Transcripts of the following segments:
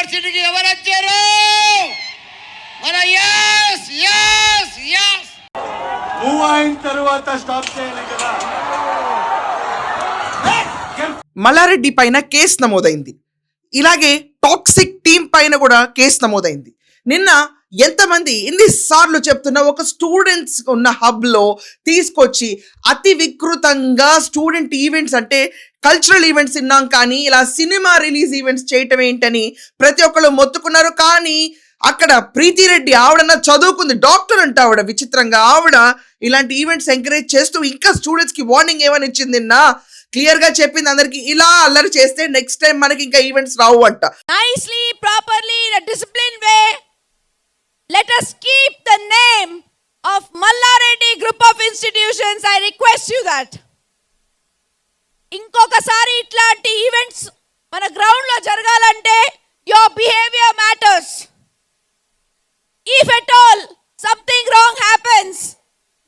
యూనివర్సిటీకి ఎవరు వచ్చారు? మన yes yes yes మూవ్ అయిన తర్వాత స్టాప్ చేయాలి కదా. మల్లారెడ్డి పైన కేసు నమోదైంది. ఇలాగే టాక్సిక్ టీం పైన కూడా కేసు నమోదైంది. నిన్న ఎంతమంది ఎన్నిసార్లు చెప్తున్నా ఒక స్టూడెంట్స్ ఉన్న హబ్లో తీసుకొచ్చి అతి వికృతంగా స్టూడెంట్ ఈవెంట్స్ అంటే కల్చరల్ ఈవెంట్స్ విన్నాం, కానీ ఇలా సినిమా రిలీజ్ ఈవెంట్స్ చేయటం ఏంటని ప్రతి ఒక్కరు మొత్తుకున్నారు. కానీ అక్కడ ప్రీతిరెడ్డి ఆవిడన్నా చదువుకుంది, డాక్టర్ అంట ఆవిడ. విచిత్రంగా ఆవిడ ఇలాంటి ఈవెంట్స్ ఎంకరేజ్ చేస్తూ ఇంకా స్టూడెంట్స్ కి వార్నింగ్ ఏమని ఇచ్చింది నిన్న, క్లియర్ గా చెప్పింది అందరికి, ఇలా అల్లరి చేస్తే నెక్స్ట్ టైం మనకి ఇంకా ఈవెంట్స్ రావు అంట. Nicely, properly, in a disciplined way, let us keep the name of Mallareddy Group of Institutions. I request you that. ఇంకొకసారి ఇట్లాంటి ఈవెంట్స్ మన గ్రౌండ్ లో జరగాలంటే your behavior matters. If at all something wrong happens,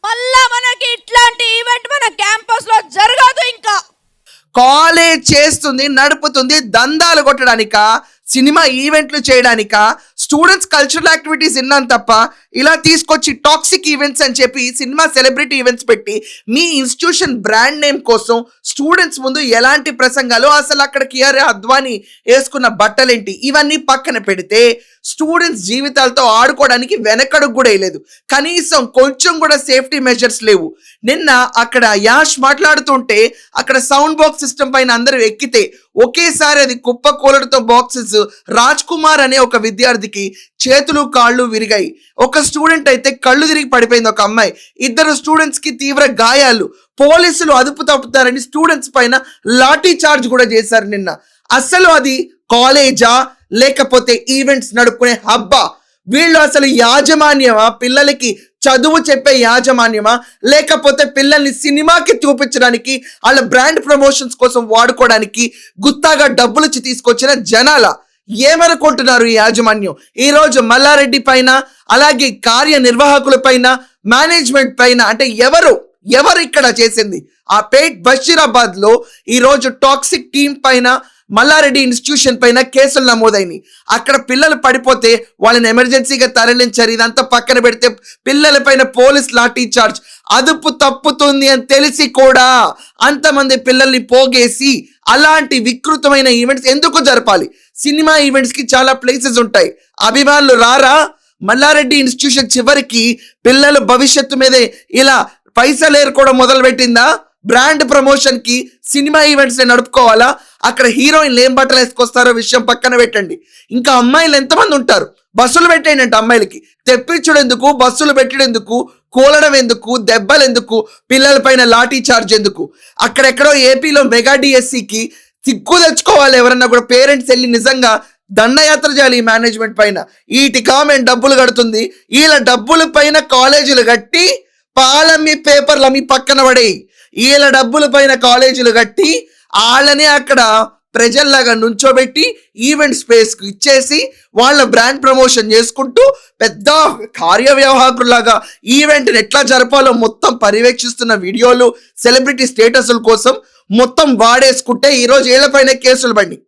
మళ్ళా మనకి ఇట్లాంటి event మన campus లో జరగదు. ఇంకా కాలేజ్ చేస్తుంది, నడుపుతుంది దందాలు కొట్టడానిక, సినిమా ఈవెంట్లు చేయడానిక, స్టూడెంట్స్ కల్చరల్ యాక్టివిటీస్ విన్నాను తప్ప ఇలా తీసుకొచ్చి టాక్సిక్ ఈవెంట్స్ అని చెప్పి సినిమా సెలబ్రిటీ ఈవెంట్స్ పెట్టి మీ ఇన్స్టిట్యూషన్ బ్రాండ్ నేమ్ కోసం స్టూడెంట్స్ ముందు ఎలాంటి ప్రసంగాలు, అసలు అక్కడ కియారే అద్వానీ వేసుకున్న బట్టలేంటి, ఇవన్నీ పక్కన పెడితే స్టూడెంట్స్ జీవితాలతో ఆడుకోవడానికి వెనకడుగు కూడా వేయలేదు. కనీసం కొంచెం కూడా సేఫ్టీ మెజర్స్ లేవు. నిన్న అక్కడ యాష్ మాట్లాడుతుంటే అక్కడ సౌండ్ బాక్స్ సిస్టమ్ పైన అందరూ ఎక్కితే ఒకేసారి అది కుప్ప కూలడంతో బాక్సెస్ రాజ్ కుమార్ అనే ఒక విద్యార్థికి చేతులు కాళ్ళు విరిగాయి. ఒక స్టూడెంట్ అయితే కళ్ళు తిరిగి పడిపోయింది ఒక అమ్మాయి. ఇద్దరు స్టూడెంట్స్ కి తీవ్ర గాయాలు. పోలీసులు అదుపు తప్పుతారని స్టూడెంట్స్ పైన లాఠీ చార్జ్ కూడా చేశారు నిన్న. అసలు అది కాలేజా లేకపోతే ఈవెంట్స్ నడుపుకునే హబ్బా? వీళ్ళు అసలు యాజమాన్యమా, పిల్లలకి చదువు చెప్పే యాజమాన్యమా, లేకపోతే పిల్లల్ని సినిమాకి చూపించడానికి వాళ్ళ బ్రాండ్ ప్రమోషన్స్ కోసం వాడుకోవడానికి గుత్తాగా డబ్బులు తీసుకొచ్చిన జనాల? ఏమనుకుంటున్నారు ఈ యాజమాన్యం? ఈ రోజు మల్లారెడ్డి పైన, అలాగే కార్యనిర్వాహకుల పైన, మేనేజ్మెంట్ పైన, అంటే ఎవరు ఇక్కడ చేసింది? ఆ పేట్ బషీరాబాద్ లో ఈ రోజు టాక్సిక్ టీం పైన, మల్లారెడ్డి ఇన్స్టిట్యూషన్ పైన కేసులు నమోదైనవి. అక్కడ పిల్లలు పడిపోతే వాళ్ళని ఎమర్జెన్సీగా తరలించారు. ఇదంతా పక్కన పెడితే పిల్లల పైన పోలీస్ లాఠీ చార్జ్. అదుపు తప్పుతుంది అని తెలిసి కూడా అంతమంది పిల్లల్ని పోగేసి అలాంటి వికృతమైన ఈవెంట్స్ ఎందుకు జరపాలి? సినిమా ఈవెంట్స్ కి చాలా ప్లేసెస్ ఉంటాయి. అభిమానులు రారా? మల్లారెడ్డి ఇన్స్టిట్యూషన్ చివరికి పిల్లల భవిష్యత్తు మీదే ఇలా పైసలు ఏరుకోవడం మొదలు పెట్టిందా? బ్రాండ్ ప్రమోషన్ కి సినిమా ఈవెంట్స్ నడుపుకోవాలా? అక్కడ హీరోయిన్లు ఏం బట్టలు వేసుకొస్తారో విషయం పక్కన పెట్టండి. ఇంకా అమ్మాయిలు ఎంతమంది ఉంటారు? బస్సులు పెట్టేయండి అంటే అమ్మాయిలకి. తెప్పించడం ఎందుకు, బస్సులు పెట్టడం ఎందుకు, కూలడం ఎందుకు, దెబ్బలు ఎందుకు, పిల్లల పైన లాఠీ చార్జ్ ఎందుకు? అక్కడెక్కడో ఏపీలో మెగా డిఎస్సికి సిగ్గు తెచ్చుకోవాలి. ఎవరన్నా కూడా పేరెంట్స్ వెళ్ళి నిజంగా దండయాత్ర చేయాలి ఈ మేనేజ్మెంట్ పైన. ఈటి కామెంట్ డబ్బులు కడుతుంది, వీళ్ళ డబ్బుల పైన కాలేజీలు కట్టి పాలమ్మి పేపర్లు అమ్మి పక్కన పడేయి. వీళ్ళ డబ్బుల పైన కాలేజీలు కట్టి వాళ్ళని అక్కడ ప్రజల్లాగా నుంచోబెట్టి ఈవెంట్ స్పేస్ కు ఇచ్చేసి వాళ్ళ బ్రాండ్ ప్రమోషన్ చేసుకుంటూ పెద్ద కార్యవ్యవహారులాగా ఈవెంట్ని ఎట్లా జరపాలో మొత్తం పర్యవేక్షిస్తున్న వీడియోలు, సెలబ్రిటీ స్టేటస్ల కోసం మొత్తం వాడేసుకుంటే ఈరోజు వీళ్ళపైన కేసులు బండి.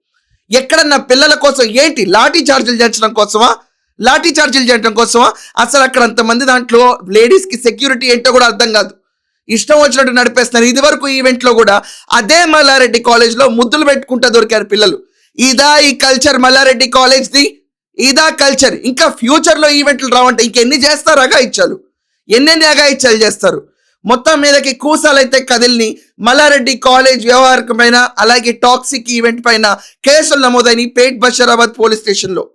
ఎక్కడన్నా పిల్లల కోసం ఏంటి లాఠీ ఛార్జీలు చేర్చడం కోసమా? లాఠీ ఛార్జీలు చేయడం కోసమా? అసలు అక్కడ అంతమంది దాంట్లో లేడీస్ కి సెక్యూరిటీ ఏంటో కూడా అర్థం కాదు. ఇష్టం వచ్చినట్టు నడిపేస్తున్నారు. ఇది వరకు ఈవెంట్ లో కూడా అదే మల్లారెడ్డి కాలేజ్ లో ముద్దులు పెట్టుకుంటా దొరికారు పిల్లలు. ఇదా ఈ కల్చర్ మల్లారెడ్డి కాలేజ్ ది? ఇదా కల్చర్? ఇంకా ఫ్యూచర్ లో ఈవెంట్లు రావంటే ఇంకెన్ని చేస్తారు? అగాయిచ్చాలు ఎన్నెన్ని అగాయిచ్చాలు చేస్తారు? మొత్తం మీదకి కూసాలైతే కదిలిని. మల్లారెడ్డి కాలేజ్ వ్యవహారం పైన, అలాగే టాక్సిక్ ఈవెంట్ పైన కేసులు నమోదైన పేట్ బషీరాబాద్ పోలీస్ స్టేషన్ లో.